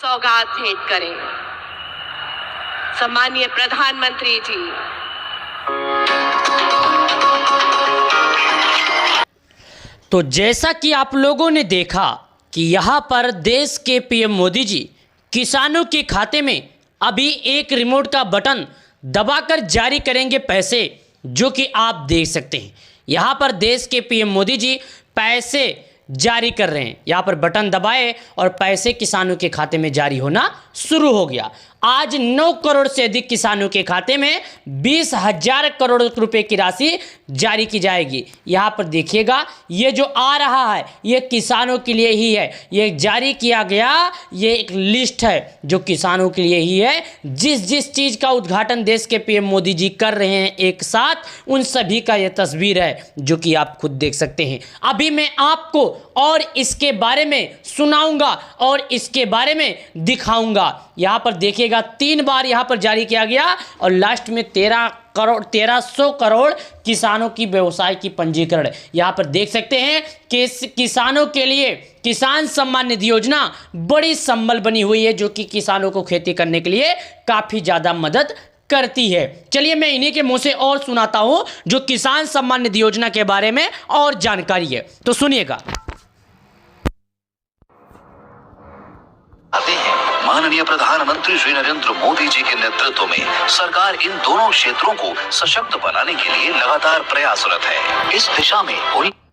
सौगात भेंट करें। सम्माननीय प्रधानमंत्री जी। तो जैसा कि आप लोगों ने देखा कि यहाँ पर देश के पीएम मोदी जी किसानों के खाते में अभी एक रिमोट का बटन दबाकर जारी करेंगे पैसे, जो कि आप देख सकते हैं। यहाँ पर देश के पीएम मोदी जी पैसे जारी कर रहे हैं। यहाँ पर बटन दबाए और पैसे किसानों के खाते में जारी होना शुरू हो गया। आज 9 करोड़ से अधिक किसानों के खाते में 20,000 करोड़ रुपए की राशि जारी की जाएगी। यहाँ पर देखिएगा, ये जो आ रहा है ये किसानों के लिए ही है। ये जारी किया गया, ये एक लिस्ट है जो किसानों के लिए ही है। जिस जिस चीज़ का उद्घाटन देश के पीएम मोदी जी कर रहे हैं एक साथ, उन सभी का ये तस्वीर है जो कि आप खुद देख सकते हैं। अभी मैं आपको और इसके बारे में सुनाऊंगा और इसके बारे में दिखाऊंगा। यहाँ पर देखिएगा 3 बार यहाँ पर जारी किया गया और लास्ट में 1300 करोड़ किसानों की व्यवसाय की पंजीकरण। यहाँ पर देख सकते हैं कि किसानों के लिए किसान सम्मान निधि योजना बड़ी संबल बनी हुई है, जो कि किसानों को खेती करने के लिए काफ़ी ज़्यादा मदद करती है। चलिए मैं इन्हीं के मुंह से और सुनाता हूं जो किसान सम्मान निधि योजना के बारे में और जानकारी है, तो सुनिएगा। माननीय प्रधानमंत्री श्री नरेंद्र मोदी जी के नेतृत्व में सरकार इन दोनों क्षेत्रों को सशक्त बनाने के लिए लगातार प्रयासरत है। इस दिशा में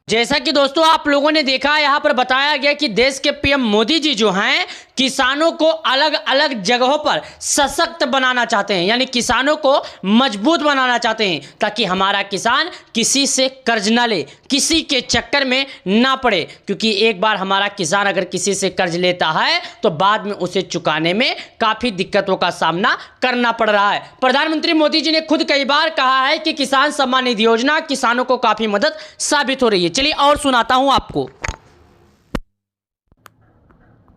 जैसा कि दोस्तों आप लोगों ने देखा, यहाँ पर बताया गया कि देश के पीएम मोदी जी जो हैं किसानों को अलग अलग जगहों पर सशक्त बनाना चाहते हैं, यानी किसानों को मजबूत बनाना चाहते हैं, ताकि हमारा किसान किसी से कर्ज ना ले, किसी के चक्कर में ना पड़े। क्योंकि एक बार हमारा किसान अगर किसी से कर्ज लेता है तो बाद में उसे चुकाने में काफ़ी दिक्कतों का सामना करना पड़ रहा है। प्रधानमंत्री मोदी जी ने खुद कई बार कहा है कि किसान सम्मान निधि योजना किसानों को काफ़ी मदद साबित हो रही है। चलिए और सुनाता हूं आपको।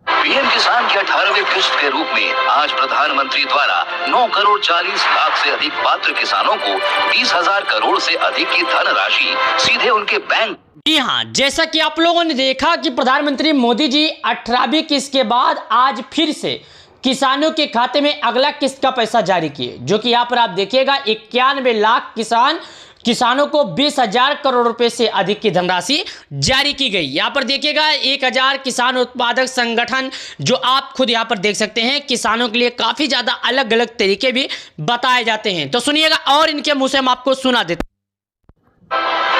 पीएम किसान की 18वीं किस्त के रूप में आज प्रधानमंत्री द्वारा 9 करोड़ 40 लाख से अधिक पात्र किसानों को 20,000 करोड़ से अधिक की धनराशि सीधे उनके बैंक। जी हाँ, जैसा कि आप लोगों ने देखा कि प्रधानमंत्री मोदी जी 18वीं किस्त के बाद आज फिर से किसानों के खाते में अगला किस्त का पैसा जारी किए, जो कि यहाँ पर आप देखिएगा 91 लाख किसानों को 20,000 करोड़ रुपए से अधिक की धनराशि जारी की गई। यहाँ पर देखिएगा 1,000 किसान उत्पादक संगठन, जो आप खुद यहाँ पर देख सकते हैं, किसानों के लिए काफ़ी ज़्यादा अलग अलग तरीके भी बताए जाते हैं। तो सुनिएगा और इनके मुंह से हम आपको सुना देते हैं।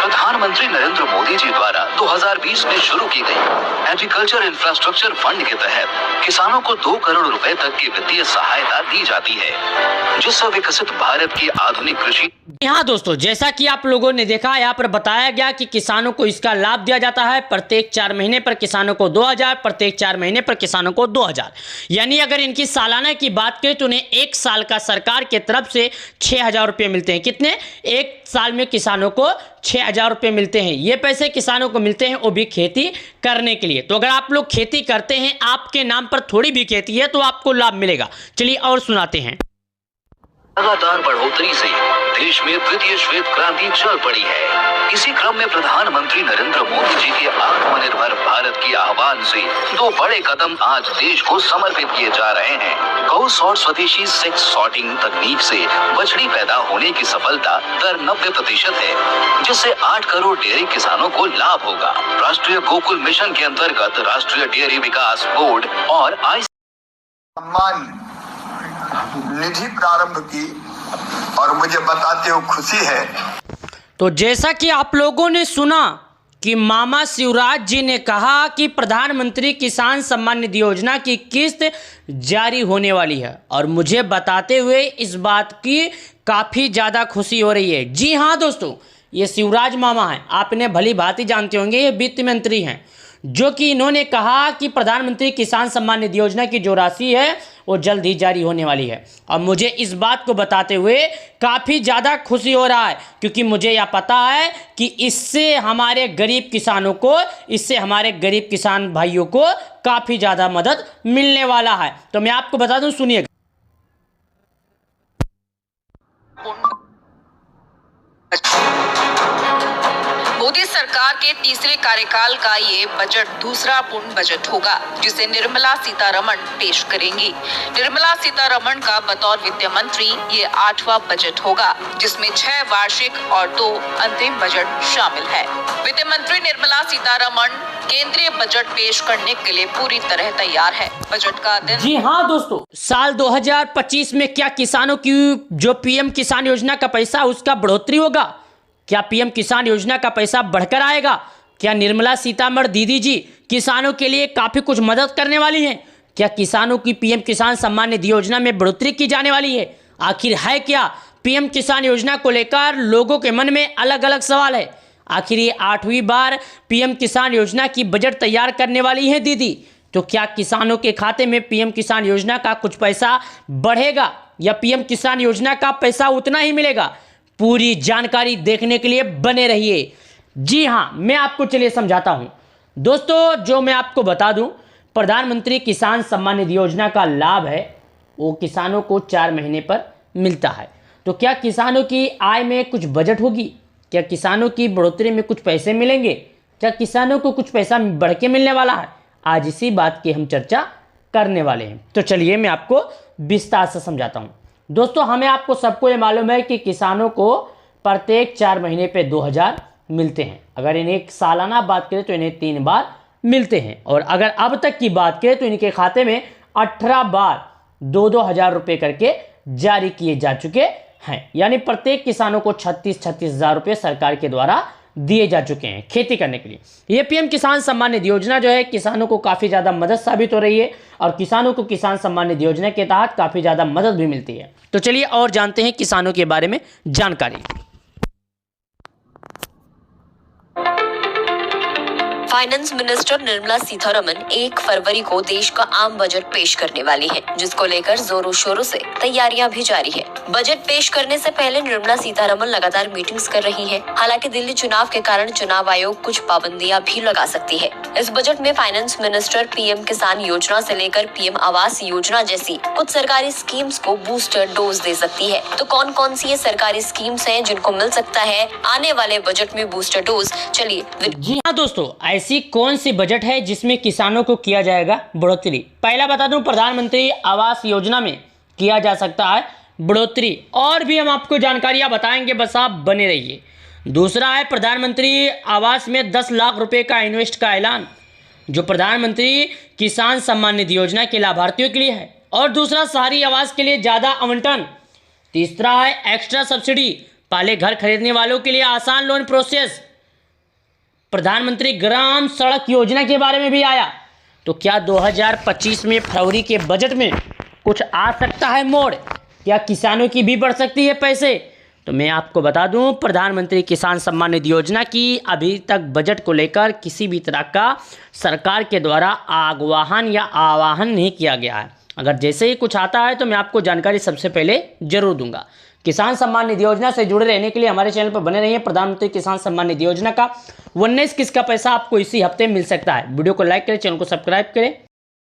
प्रधानमंत्री नरेंद्र मोदी जी द्वारा 2020 में शुरू की गई एग्रीकल्चर इंफ्रास्ट्रक्चर फंड के तहत किसानों को 2 करोड़ रुपए तक की वित्तीय सहायता दी जाती है, जिससे विकसित भारत की आधुनिक कृषि। हाँ दोस्तों, जैसा कि आप लोगों ने देखा, यहाँ पर बताया गया कि किसानों को इसका लाभ दिया जाता है। प्रत्येक 4 महीने पर किसानों को 2,000, प्रत्येक 4 महीने पर किसानों को 2,000। यानी अगर इनकी सालाना की बात करें तो उन्हें 1 साल का सरकार के तरफ से 6,000 रुपये मिलते हैं। कितने? 1 साल में किसानों को 6,000 रुपये मिलते हैं। ये पैसे किसानों को मिलते हैं वो भी खेती करने के लिए। तो अगर आप लोग खेती करते हैं, आपके नाम पर थोड़ी भी खेती है, तो आपको लाभ मिलेगा। चलिए और सुनाते हैं। लगातार बढ़ोतरी से देश में द्वितीय श्वेत क्रांति चल पड़ी है। इसी क्रम में प्रधानमंत्री नरेंद्र मोदी जी के आत्मनिर्भर भारत के आह्वान से 2 बड़े कदम आज देश को समर्पित किए जा रहे हैं। गौ और स्वदेशी सेक्स सॉर्टिंग तकनीक से बछड़ी पैदा होने की सफलता दर 90% है, जिससे 8 करोड़ डेयरी किसानों को लाभ होगा। राष्ट्रीय गोकुल मिशन के अंतर्गत राष्ट्रीय डेयरी विकास बोर्ड और सम्मान निधि प्रारंभ की और मुझे बताते हुए खुशी है। तो जैसा कि आप लोगों ने सुना कि मामा शिवराज जी ने कहा कि प्रधानमंत्री किसान सम्मान निधि योजना की किस्त जारी होने वाली है, और मुझे बताते हुए इस बात की काफ़ी ज़्यादा खुशी हो रही है। जी हाँ दोस्तों, ये शिवराज मामा हैं, आप इन्हें भली भांति जानते होंगे। ये वित्त मंत्री हैं, जो कि इन्होंने कहा कि प्रधानमंत्री किसान सम्मान निधि योजना की जो राशि है वो जल्द ही जारी होने वाली है। और मुझे इस बात को बताते हुए काफ़ी ज़्यादा खुशी हो रहा है, क्योंकि मुझे यह पता है कि इससे हमारे गरीब किसानों को, इससे हमारे गरीब किसान भाइयों को काफ़ी ज़्यादा मदद मिलने वाला है। तो मैं आपको बता दूं, सुनिएगा। मोदी सरकार के तीसरे कार्यकाल का ये बजट दूसरा पूर्ण बजट होगा, जिसे निर्मला सीतारमण पेश करेंगी। निर्मला सीतारमण का बतौर वित्त मंत्री ये 8वां बजट होगा, जिसमें 6 वार्षिक और 2 अंतरिम बजट शामिल है। वित्त मंत्री निर्मला सीतारमण केंद्रीय बजट पेश करने के लिए पूरी तरह तैयार है। बजट का दिन जी हाँ दोस्तों, साल 2025 में क्या किसानों की जो पीएम किसान योजना का पैसा उसका बढ़ोतरी होगा? क्या पीएम किसान योजना का पैसा बढ़कर आएगा? क्या निर्मला सीतारमण दीदी जी किसानों के लिए काफी कुछ मदद करने वाली हैं? क्या किसानों की पीएम किसान सम्मान निधि योजना में बढ़ोतरी की जाने वाली है? आखिर है क्या? पीएम किसान योजना को लेकर लोगों के मन में अलग अलग सवाल है। आखिर ये 8वीं बार पीएम किसान योजना की बजट तैयार करने वाली है दीदी, तो क्या किसानों के खाते में पीएम किसान योजना का कुछ पैसा बढ़ेगा या पीएम किसान योजना का पैसा उतना ही मिलेगा? पूरी जानकारी देखने के लिए बने रहिए। जी हाँ, मैं आपको चलिए समझाता हूँ दोस्तों। जो मैं आपको बता दूं, प्रधानमंत्री किसान सम्मान निधि योजना का लाभ है वो किसानों को 4 महीने पर मिलता है। तो क्या किसानों की आय में कुछ बजट होगी? क्या किसानों की बढ़ोतरी में कुछ पैसे मिलेंगे? क्या किसानों को कुछ पैसा बढ़ के मिलने वाला है? आज इसी बात की हम चर्चा करने वाले हैं। तो चलिए मैं आपको विस्तार से समझाता हूँ दोस्तों। हमें आपको सबको ये मालूम है कि किसानों को प्रत्येक 4 महीने पे 2000 मिलते हैं। अगर इन्हें सालाना बात करें तो इन्हें 3 बार मिलते हैं, और अगर अब तक की बात करें तो इनके खाते में 18 बार 2-2 हज़ार रुपये करके जारी किए जा चुके हैं। यानी प्रत्येक किसानों को 36 हज़ार रुपये सरकार के द्वारा दिए जा चुके हैं खेती करने के लिए। ये पीएम किसान सम्मान निधि योजना जो है किसानों को काफ़ी ज़्यादा मदद साबित हो रही है, और किसानों को किसान सम्मान निधि योजना के तहत काफ़ी ज़्यादा मदद भी मिलती है। तो चलिए और जानते हैं किसानों के बारे में जानकारी। फाइनेंस मिनिस्टर निर्मला सीतारमण 1 फरवरी को देश का आम बजट पेश करने वाली हैं, जिसको लेकर जोरों शोरों से तैयारियां भी जारी है। बजट पेश करने से पहले निर्मला सीतारमण लगातार मीटिंग्स कर रही हैं। हालांकि दिल्ली चुनाव के कारण चुनाव आयोग कुछ पाबंदियां भी लगा सकती है। इस बजट में फाइनेंस मिनिस्टर पीएम किसान योजना से लेकर पीएम आवास योजना जैसी कुछ सरकारी स्कीम्स को बूस्टर डोज दे सकती है। तो कौन कौन सी ये सरकारी स्कीम्स हैं जिनको मिल सकता है आने वाले बजट में बूस्टर डोज? चलिए जी हाँ दोस्तों, ऐसी कौन सी बजट है जिसमें किसानों को किया जाएगा बढ़ोतरी? पहला बता दूं, प्रधानमंत्री आवास योजना में किया जा सकता है बढ़ोतरी, और भी हम आपको जानकारियां बताएंगे, बस आप बने रहिए। दूसरा है प्रधानमंत्री आवास में 10 लाख रुपए का इन्वेस्ट का ऐलान, जो प्रधानमंत्री किसान सम्मान निधि योजना के लाभार्थियों के लिए है। और दूसरा शहरी आवास के लिए ज़्यादा आवंटन। तीसरा है एक्स्ट्रा सब्सिडी, पहले घर खरीदने वालों के लिए आसान लोन प्रोसेस। प्रधानमंत्री ग्राम सड़क योजना के बारे में भी आया। तो क्या 2025 में फरवरी के बजट में कुछ आ सकता है मोड़? क्या किसानों की भी बढ़ सकती है पैसे? तो मैं आपको बता दूं, प्रधानमंत्री किसान सम्मान निधि योजना की अभी तक बजट को लेकर किसी भी तरह का सरकार के द्वारा आह्वान या आवाहन नहीं किया गया है। अगर जैसे ही कुछ आता है तो मैं आपको जानकारी सबसे पहले जरूर दूंगा। किसान सम्मान निधि योजना से जुड़े रहने के लिए हमारे चैनल पर बने रहिए। प्रधानमंत्री किसान सम्मान निधि योजना का 19 किस्त का पैसा आपको इसी हफ्ते मिल सकता है। वीडियो को लाइक करें, चैनल को सब्सक्राइब करें।